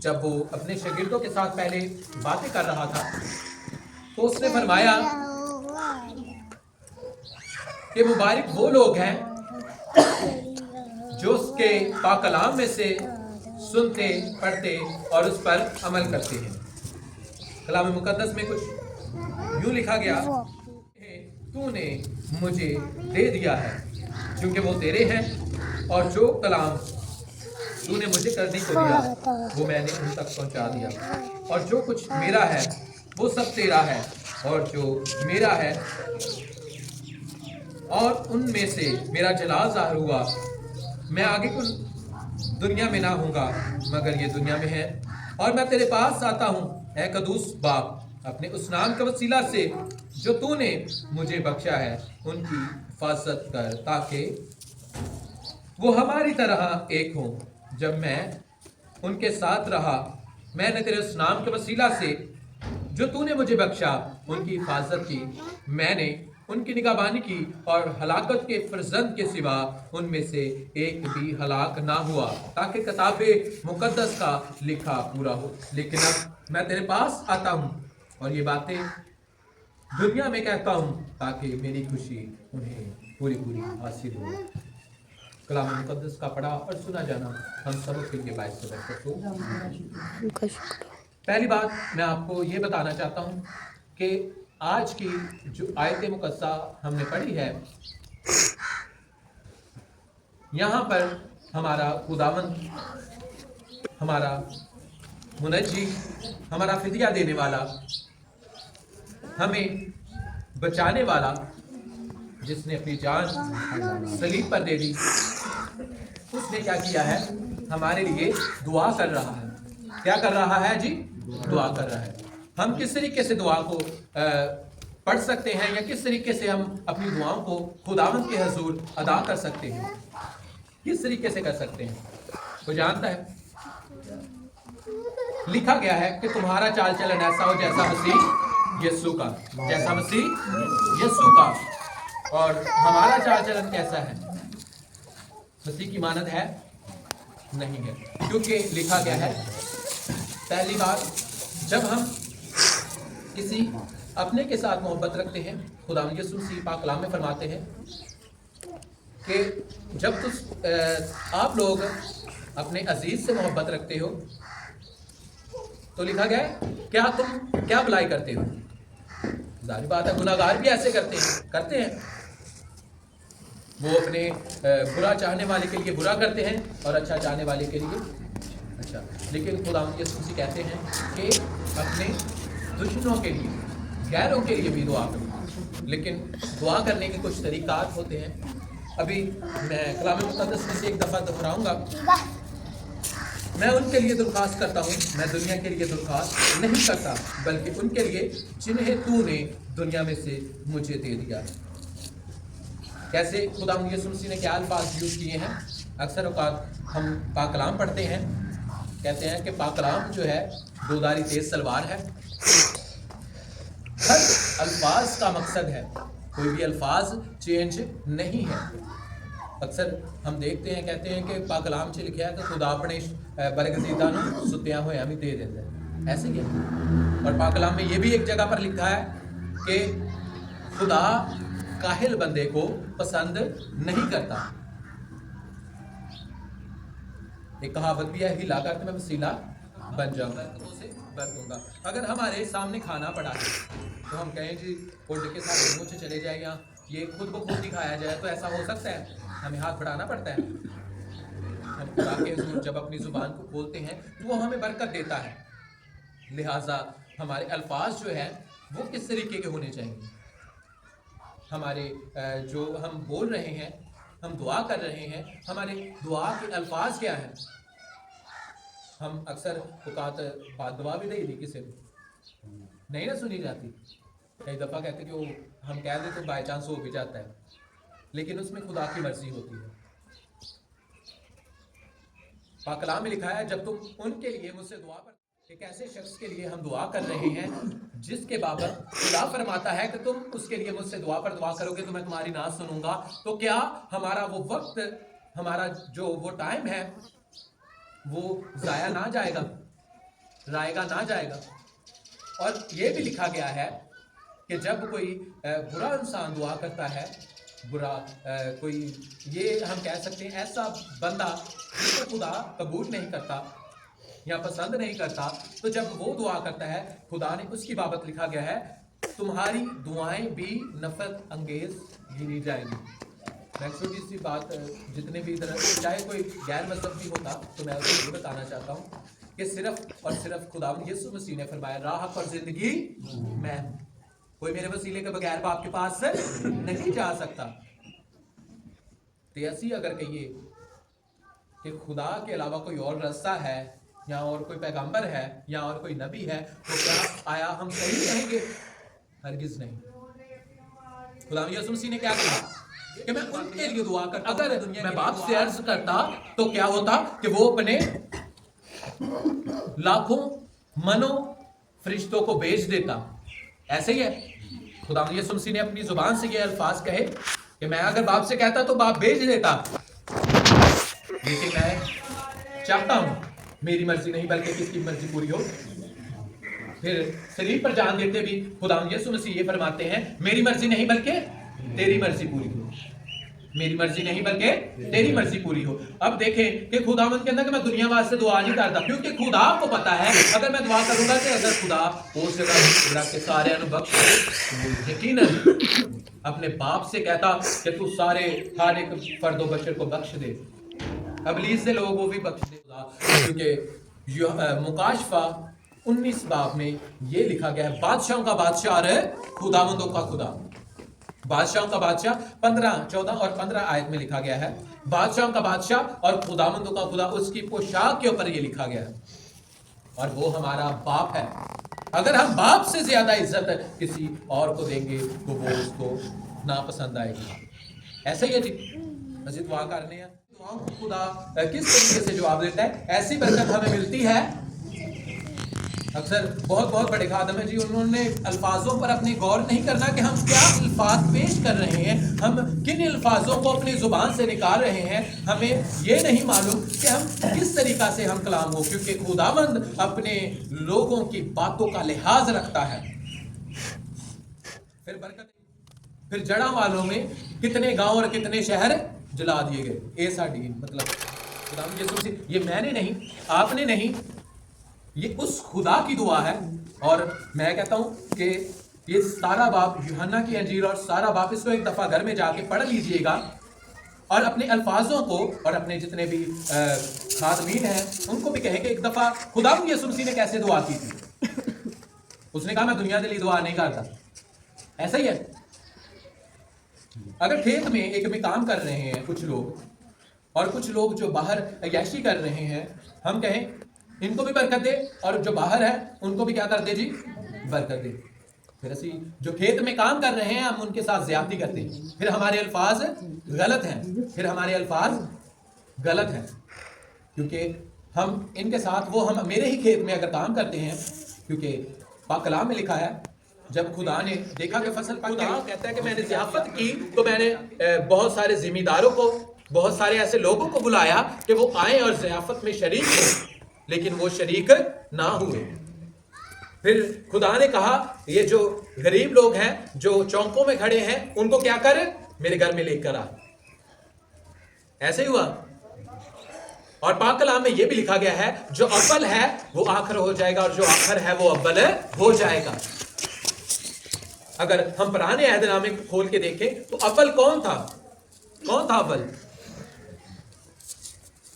جب وہ اپنے شاگردوں کے ساتھ پہلے باتیں کر رہا تھا تو اس نے فرمایا کہ مبارک وہ لوگ ہیں جو اس کے پاک کلام میں سے سنتے پڑھتے اور اس پر عمل کرتے ہیں۔ کلام مقدس میں کچھ یوں لکھا گیا، تو نے مجھے دے دیا ہے کیونکہ وہ تیرے ہیں، اور جو کلام تو نے مجھے کرنے کو دیا وہ میں نے ان تک پہنچا دیا، اور جو کچھ میرا ہے وہ سب تیرا ہے، اور جو میرا ہے اور ان میں سے میرا جلال ظاہر ہوا۔ میں آگے کن دنیا میں نہ ہوں گا مگر یہ دنیا میں ہے، اور میں تیرے پاس آتا ہوں اے قدوس باپ، اپنے اس نام کے وسیلہ سے جو تو نے مجھے بخشا ہے ان کی حفاظت کر، تاکہ وہ ہماری طرح ایک ہوں۔ جب میں ان کے ساتھ رہا میں نے تیرے اس نام کے وسیلہ سے جو تو نے مجھے بخشا ان کی حفاظت کی، میں نے ان کی نگہبانی کی، اور ہلاکت کے فرزند کے سوا ان میں سے ایک بھی ہلاک نہ ہوا، تاکہ کتاب مقدس کا لکھا پورا ہو۔ لیکن اب میں تیرے پاس آتا ہوں اور یہ باتیں دنیا میں کہتا ہوں تاکہ میری خوشی انہیں پوری حاصل ہو۔ کلام مقدس کا پڑھا اور سنا جانا ہم سب کے لیے باعث برکت ہو۔ پہلی بات میں آپ کو یہ بتانا چاہتا ہوں کہ آج کی جو آیت مقدسہ ہم نے پڑھی ہے، یہاں پر ہمارا خداوند، ہمارا منجی، ہمارا فدیہ دینے والا، ہمیں بچانے والا، جس نے اپنی جان صلیب پر دے دی، اس نے کیا کیا ہے؟ ہمارے لیے دعا کر رہا ہے۔ کیا کر رہا ہے جی؟ دعا کر رہا ہے۔ ہم کس طریقے سے دعا کو پڑھ سکتے ہیں، یا کس طریقے سے ہم اپنی دعاؤں کو خداوند کے حضور ادا کر سکتے ہیں؟ کس طریقے سے کر سکتے ہیں؟ کوئی جانتا ہے؟ لکھا گیا ہے کہ تمہارا چال چلن ایسا ہو جیسا مسیح یسوع کا، جیسا مسیح یسوع کا۔ اور ہمارا چال چلن کیسا ہے؟ مسیح کی مانند ہے؟ نہیں ہے، کیونکہ لکھا گیا ہے، پہلی بات جب ہم کسی اپنے کے ساتھ محبت رکھتے ہیں، خدا یسوع مسیح پاک کلام میں فرماتے ہیں کہ جب آپ لوگ اپنے عزیز سے محبت رکھتے ہو تو لکھا گیا ہے کیا تم کیا بھلائی کرتے ہو؟ ظاہر بات ہے گناہ گار بھی ایسے کرتے ہیں، وہ اپنے برا چاہنے والے کے لیے برا کرتے ہیں اور اچھا چاہنے والے کے لیے اچھا۔ لیکن خدا یسوع مسیح کہتے ہیں کہ اپنے دشمنوں کے لیے، غیروں کے لیے بھی دعا کرو۔ لیکن دعا کرنے کے کچھ طریقات ہوتے ہیں، ابھی میں کلام مقدس میں سے ایک دفعہ دہراؤں گا۔ میں ان کے لیے درخواست کرتا ہوں، میں دنیا کے لیے درخواست نہیں کرتا، بلکہ ان کے لیے جنہیں تو نے دنیا میں سے مجھے دے دیا ہے۔ کیسے خدا یسوع مسیح نے کیا الفاظ یوز کیے ہیں؟ اکثر اوقات ہم پاک کلام پڑھتے ہیں، کہتے ہیں کہ پاک کلام جو ہے دودھاری تیز تلوار ہے، ہر الفاظ کا مقصد ہے، کوئی بھی الفاظ چینج نہیں ہے۔ اکثر ہم دیکھتے ہیں، کہتے ہیں کہ پاک کلام سے لکھا ہے کہ خدا اپنے برگزیدہ نوں ستیاں ہوئے ہمیں دے دیتا ہے، ایسے ہی ہے۔ اور پاک کلام میں یہ بھی ایک جگہ پر لکھا ہے کہ خدا کاہل بندے کو پسند نہیں کرتا۔ ایک کہاوت بھی ہے، ہلا کر میں وسیلہ بن جاؤں گا، سے بھر دوں گا۔ اگر ہمارے سامنے کھانا پڑا ہے تو ہم کہیں جی اٹھ کے ساتھ منہ سے چلے جائے، یا یہ خود بخود دکھایا جائے، تو ایسا ہو سکتا ہے؟ ہمیں ہاتھ بڑھانا پڑتا ہے۔ ہم خدا کے حضور جب اپنی زبان کو کھولتے ہیں تو وہ ہمیں برکت دیتا ہے، لہٰذا ہمارے الفاظ جو ہیں وہ کس طریقے کے ہونے چاہیے؟ ہمارے جو ہم بول رہے ہیں، ہم دعا کر رہے ہیں، ہمارے دعا کے الفاظ کیا ہیں؟ ہم اکثر اوقات بات دعا بھی نہیں دی کسی کو نہیں نہ سنی جاتی، کئی دفعہ کہتے کہ وہ ہم کہہ دیں تو بائی چانس ہو بھی جاتا ہے، لیکن اس میں خدا کی مرضی ہوتی ہے۔ پاک کلام میں لکھا ہے جب تم ان کے لیے مجھ سے دعا پر، ایک ایسے شخص کے لیے ہم دعا کر رہے ہیں جس کے بابت خدا فرماتا ہے کہ تم اس کے لیے مجھ سے دعا پر دعا کرو گے تو میں تمہاری نہ سنوں گا، تو کیا ہمارا وہ وقت، ہمارا جو وہ ٹائم ہے وہ ضائع نہ جائے گا؟ رائے گا نہ جائے گا. اور یہ بھی لکھا گیا ہے کہ جب کوئی برا انسان دعا کرتا ہے, برا کوئی, یہ ہم کہہ سکتے ہیں ایسا بندہ جس کو خدا قبول نہیں کرتا یا پسند نہیں کرتا, تو جب وہ دعا کرتا ہے خدا نے اس کی بابت لکھا گیا ہے تمہاری دعائیں بھی نفرت انگیز گنی جائیں گی. میں چھوٹی سی بات, جتنے بھی ادھر چاہے کوئی غیر مذہبی ہوتا تو میں اسے یہ بتانا چاہتا ہوں کہ صرف اور صرف خداوند یسوع مسیح نے فرمایا راہ پر زندگی میں ہوں, کوئی میرے وسیلے کے بغیر باپ کے پاس سے نہیں جا سکتا. تو ایسی اگر کہیے کہ خدا کے علاوہ کوئی اور راستہ ہے یا اور کوئی پیغمبر ہے یا اور کوئی نبی ہے, تو کیا آیا ہم صحیح کہیں گے؟ ہرگز نہیں. خداوند یسوع مسیح نے کیا کہا کہ میں ان کے لیے دعا کرتا. اگر میں باپ سے عرض کرتا تو کیا ہوتا کہ وہ اپنے لاکھوں منوں فرشتوں کو بھیج دیتا. ایسے ہی ہے, خداوند یسوع مسیح نے اپنی زبان سے یہ الفاظ کہے کہ میں اگر باپ سے کہتا تو باپ بھیج دیتا, لیکن میں چاہتا ہوں میری مرضی نہیں بلکہ کس کی مرضی پوری ہو. پھر صلیب پر جان دیتے بھی خداوند یسوع مسیح یہ فرماتے ہیں میری مرضی نہیں بلکہ تیری مرضی پوری ہو, میری مرضی نہیں بلکہ تیری مرضی پوری ہو. اب دیکھیں کہ خداوند کہتا ہے کہ میں دنیا واسطے دعا نہیں کرتا, کیونکہ خدا کو پتا ہے اگر میں دعا کروں گا کہ اگر خدا ہو سکا کے سارے بخش, یقیناً اپنے باپ سے کہتا کہ تو سارے ہر ایک فرد و بشر کو بخش دے, ابلیس سے لوگوں کو بھی بخش دے. کیونکہ مکاشفہ 19 باب میں یہ لکھا گیا ہے بادشاہوں کا بادشاہ اور خداوندوں کا خدا. بادشاہوں کا بادشاہ 15, 14 اور 15 آیت میں لکھا گیا ہے بادشاہوں کا بادشاہ اور خداوندوں کا خدا. اس کی پوشاک کے اوپر یہ لکھا گیا ہے اور وہ ہمارا باپ ہے. اگر ہم باپ سے زیادہ عزت کسی اور کو دیں گے تو وہ اس کو ناپسند آئے گی. ایسا ہی ہے جی, مزید دعا کرنے ہیں, دعاؤں کو خدا کس طریقے سے جواب دیتا ہے. ایسی برکت ہمیں ملتی ہے. اکثر بہت بڑے خادم ہیں جی, انہوں نے الفاظوں پر اپنی غور نہیں کرنا کہ ہم کیا الفاظ پیش کر رہے ہیں, ہم کن الفاظوں کو اپنی زبان سے نکال رہے ہیں. ہمیں یہ نہیں معلوم کہ ہم کس طریقہ سے ہم کلام ہو, کیونکہ خداوند اپنے لوگوں کی باتوں کا لحاظ رکھتا ہے. پھر برکت, پھر جڑا والوں میں کتنے گاؤں اور کتنے شہر جلا دیے گئے. اے ساڈی مطلب خداوند یسوع مسیح, یہ میں نے نہیں, آپ نے نہیں, یہ اس خدا کی دعا ہے. اور میں کہتا ہوں کہ یہ سارا باب یوحنا کی انجیل اور سارا باب اس کو ایک دفعہ گھر میں جا کے پڑھ لیجئے گا اور اپنے الفاظوں کو اور اپنے جتنے بھی خادمین ہیں ان کو بھی کہیں کہ ایک دفعہ خداوند یسوع مسیح نے کیسے دعا کی تھی. اس نے کہا میں دنیا کے لیے دعا نہیں کرتا. ایسا ہی ہے. اگر کھیت میں ایک میں کام کر رہے ہیں کچھ لوگ اور کچھ لوگ جو باہر عیاشی کر رہے ہیں, ہم کہیں ان کو بھی برکت دے اور جو باہر ہے ان کو بھی کیا کر دے جی, برکت دے. پھر اسی جو کھیت میں کام کر رہے ہیں ہم ان کے ساتھ زیادتی کرتے ہیں, پھر ہمارے الفاظ غلط ہیں, پھر ہمارے الفاظ غلط ہیں, کیونکہ ہم ان کے ساتھ وہ ہم میرے ہی کھیت میں اگر کام کرتے ہیں, کیونکہ پاک کلام میں لکھا ہے جب خدا نے دیکھا کہ فصل پک گئی, کہتا ہے کہ میں نے ضیافت کی تو میں نے بہت سارے ذمہ داروں کو, بہت سارے ایسے لوگوں کو بلایا کہ وہ آئیں اور ضیافت میں شریک ہوں, لیکن وہ شریک نہ ہوئے. پھر خدا نے کہا یہ جو غریب لوگ ہیں جو چوکوں میں کھڑے ہیں ان کو کیا کر میرے گھر میں لے کر آ. ایسے ہی ہوا. اور پاک کلام میں یہ بھی لکھا گیا ہے جو اول ہے وہ آخر ہو جائے گا اور جو آخر ہے وہ اول ہو جائے گا. اگر ہم پرانے عہد نامے کو کھول کے دیکھیں تو اول کون تھا اول؟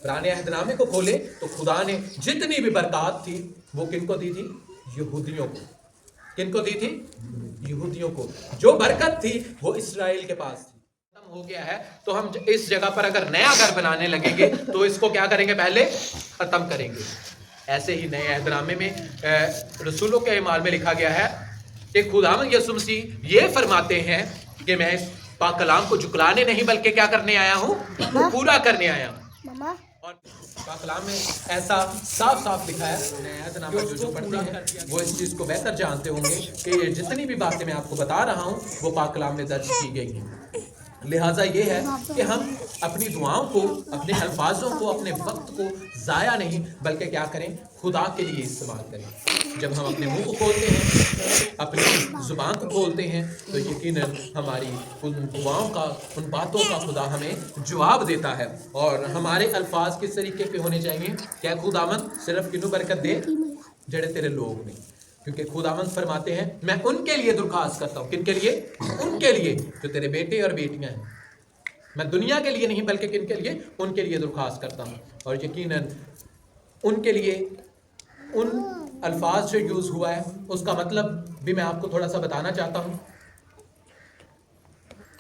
پرانے عہد نامے کو کھولے تو خدا نے جتنی بھی برکات تھی وہ کن کو دی تھی؟ یہودیوں کو. کن کو دی تھی؟ یہودیوں کو. جو برکت تھی وہ اسرائیل کے پاس تھی. ختم ہو گیا ہے تو ہم اس جگہ پر اگر نیا گھر بنانے لگیں گے تو اس کو کیا کریں گے؟ پہلے ختم کریں گے. ایسے ہی نئے عہد نامے میں رسولوں کے اعمال میں لکھا گیا ہے کہ خداوند یسوع مسیح یہ فرماتے ہیں کہ میں اس پاک کلام کو جھٹلانے نہیں بلکہ کیا کرنے آیا ہوں؟ پورا کرنے آیا ہوں. اور پاک کلام میں ایسا صاف صاف لکھا ہے, نئے عہد نامہ جو پڑھتے ہیں وہ اس چیز کو بہتر جانتے ہوں گے کہ یہ جتنی بھی باتیں میں آپ کو بتا رہا ہوں وہ پاک کلام میں درج کی گئی ہیں. لہٰذا یہ ہے کہ ہم اپنی دعاؤں کو، اپنے الفاظوں کو، اپنے وقت کو ضائع نہیں بلکہ کیا کریں، خدا کے لیے استعمال کریں۔ جب ہم اپنے منہ کو کھولتے ہیں، اپنی زبان کو کھولتے ہیں، تو یقیناً ہماری ان دعاؤں کا، ان باتوں کا خدا ہمیں جواب دیتا ہے۔ اور ہمارے الفاظ کس طریقے کے ہونے چاہیے؟ کہ خداوند صرف کنوں برکت دے جڑے تیرے لوگ نہیں، کیونکہ خداوند فرماتے ہیں میں ان کے لیے درخواست کرتا ہوں۔ کن کے لیے؟ ان کے لیے جو تیرے بیٹے اور بیٹیاں ہیں۔ میں دنیا کے لیے نہیں بلکہ کن کے لیے؟ ان کے لیے درخواست کرتا ہوں۔ اور یقیناً ان کے لیے ان الفاظ جو یوز ہوا ہے اس کا مطلب بھی میں آپ کو تھوڑا سا بتانا چاہتا ہوں۔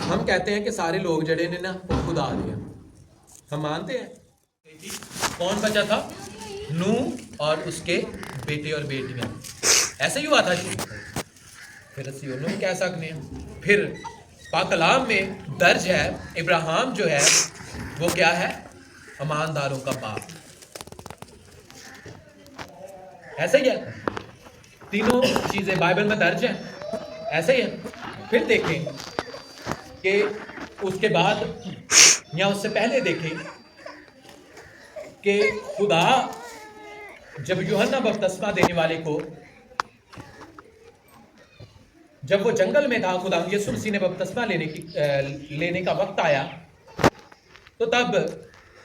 ہم کہتے ہیں کہ سارے لوگ جڑے نے نا وہ خدا دیا، ہم مانتے ہیں۔ کون بچا تھا؟ نوح اور اس کے بیٹے اور بیٹیاں، ایسے ہی ہوا تھا جی۔ پھر اسی انہوں کہہ سکتے ہیں۔ پھر پاک کلام میں درج ہے ابراہیم جو ہے وہ کیا ہے؟ ایمانداروں کا باپ، ایسے ہی ہے۔ تینوں چیزیں بائبل میں درج ہیں، ایسے ہی ہے۔ پھر دیکھیں کہ اس کے بعد یا اس سے پہلے دیکھیں کہ خدا جب یوحنا بپتسمہ دینے والے کو، جب وہ جنگل میں تھا، خدا یسوع مسیح نے بپتسمہ لینے کا وقت آیا، تو تب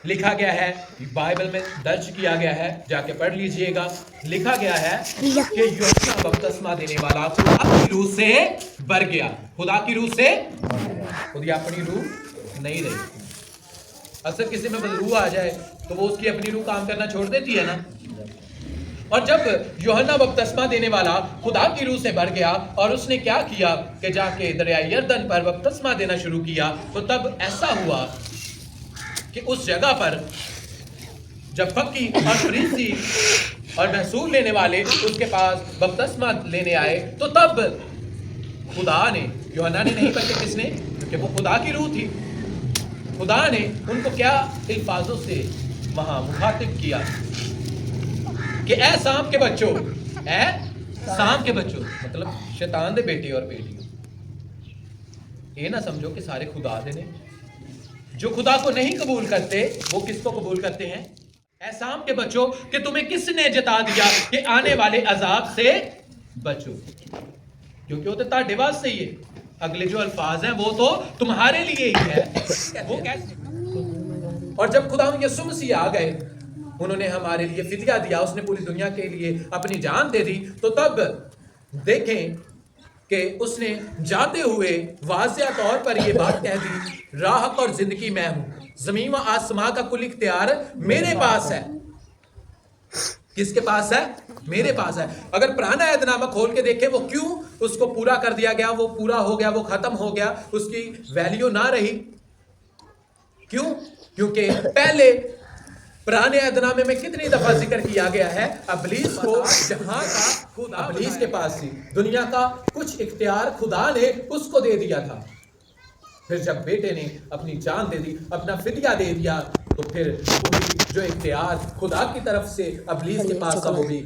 لکھا گیا ہے، بائبل میں درج کیا گیا ہے، جا کے پڑھ لیجئے گا، لکھا گیا ہے کہ یوحنا بپتسمہ دینے والا خدا کی روح سے بھر گیا۔ خدا کی روح سے خود اپنی روح نہیں رہی۔ اکثر کسی میں روح آ جائے تو وہ اس کی اپنی روح کام کرنا چھوڑ دیتی ہے نا۔ اور جب یوحنا بپتسمہ دینے والا خدا کی روح سے بھر گیا اور اس نے کیا کیا کہ جا کے دریائے یردن پر بپتسمہ دینا شروع کیا، تو تب ایسا ہوا کہ اس جگہ پر جب فقی اور فریسی اور محصول لینے والے اس کے پاس بپتسمہ لینے آئے، تو تب خدا نے، یوحنا نے نہیں بلکہ کس نے؟ کیونکہ وہ خدا کی روح تھی، خدا نے ان کو کیا الفاظوں سے وہاں مخاطب کیا کہ اے سام کے بچوں، اے سام کے بچوں، مطلب شیطان دے بیٹے اور بیٹیوں۔ یہ نہ سمجھو کہ سارے خدا دے نے، جو خدا کو نہیں قبول کرتے وہ کس کو قبول کرتے ہیں؟ اے سام کے بچوں کہ تمہیں کس نے جتا دیا کہ آنے والے عذاب سے بچو، کیونکہ وہ تو تاڑے واسطے ہی ہے، اگلے جو الفاظ ہیں وہ تو تمہارے لیے ہی ہے۔ وہ کیسے؟ اور جب خدا یسوع مسیح آ گئے، انہوں نے ہمارے لیے فدیہ دیا، اس نے پوری دنیا کے لیے اپنی جان دے دی، تو تب دیکھیں کہ اس نے جاتے ہوئے واضح طور پر یہ بات کہہ دی، راہ اور زندگی میں ہوں، زمین و آسمان کا کل اختیار میرے پاس ہے۔ کس کے پاس ہے؟ میرے پاس ہے۔ اگر پرانا عہد نامہ کھول کے دیکھیں وہ کیوں اس کو پورا کر دیا گیا، وہ پورا ہو گیا، وہ ختم ہو گیا، اس کی ویلیو نہ رہی، کیوں؟ کیونکہ پہلے پرانے عہد نامے میں کتنی دفعہ ذکر کیا گیا ہے ابلیس کو، جہاں کا خدا ابلیس کے پاس تھی، دنیا کا کچھ اختیار خدا نے اس کو دے دیا تھا۔ پھر جب بیٹے نے اپنی جان دے دی، اپنا فدیہ دے دیا، تو پھر جو اختیار خدا کی طرف سے ابلیس کے پاس تھا وہ بھی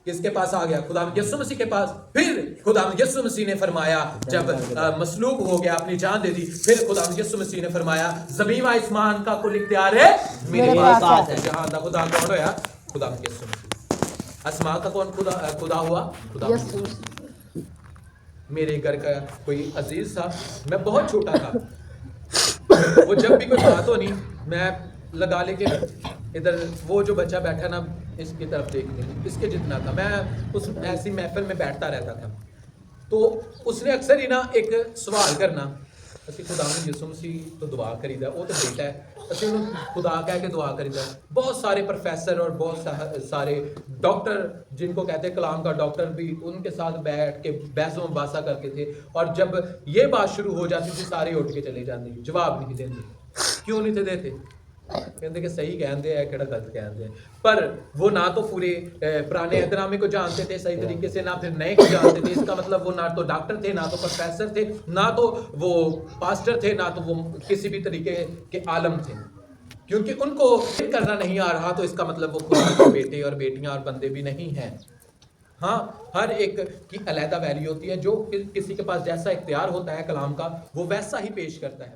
کس کے پاس آ گیا؟ خدا یسوع مسیح کے پاس۔ پھر خدا یسوع مسیح نے فرمایا، جب مصلوب ہو گیا، اپنی جان دے دی، پھر خدا یسوع مسیح نے فرمایا زمین و آسمان کا کل اختیار ہے میرے پاس ہے۔ جہاں دا خدا کون ہویا؟ خدا یسوع مسیح۔ آسمان کا کون خدا ہوا؟ خدا یسوع مسیح۔ میرے گھر کا کوئی عزیز تھا، میں بہت چھوٹا تھا، وہ جب بھی کوئی بات ہونی میں لگا لے کے ادھر وہ جو بچہ بیٹھا نا اس کی طرف دیکھنے، اس کے جتنا تھا، میں اس ایسی محفل میں بیٹھتا رہتا تھا، تو اس نے اکثر ہی نا ایک سوال کرنا، اسی خدا میں یسوع مسیح تو دعا کری دا، وہ تو بیٹا ہے، اسی انہوں خدا کہہ کے دعا کری دا۔ بہت سارے پروفیسر اور بہت سارے ڈاکٹر جن کو کہتے ہیں کلام کا ڈاکٹر بھی ان کے ساتھ بیٹھ کے بحث و مباحثہ کرتے تھے، اور جب یہ بات شروع ہو جاتی تھی سارے اٹھ کے چلے جاتے، جواب نہیں دیتے۔ کیوں نہیں تھے دیتے؟ کہتے کہ صحیح کہندے ہیں کہڑا غلط کہندے ہیں، پر وہ نہ تو پورے پرانے عہد نامے کو جانتے تھے صحیح طریقے سے، نہ پھر نئے کو جانتے تھے۔ اس کا مطلب وہ نہ تو ڈاکٹر تھے، نہ تو پروفیسر تھے، نہ تو وہ پاسٹر تھے، نہ تو وہ کسی بھی طریقے کے عالم تھے، کیونکہ ان کو کرنا نہیں آ رہا، تو اس کا مطلب وہ خدا کے بیٹے اور بیٹیاں اور بندے بھی نہیں ہیں۔ ہاں، ہر ایک کی علیحدہ ویلیو ہوتی ہے، جو کسی کے پاس جیسا اختیار ہوتا ہے کلام کا وہ ویسا ہی پیش کرتا ہے۔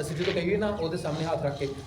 ਅਸੀਂ ਜਦੋਂ ਕਹੀਏ ਨਾ ਉਹਦੇ ਸਾਹਮਣੇ ਹੱਥ ਰੱਖ ਕੇ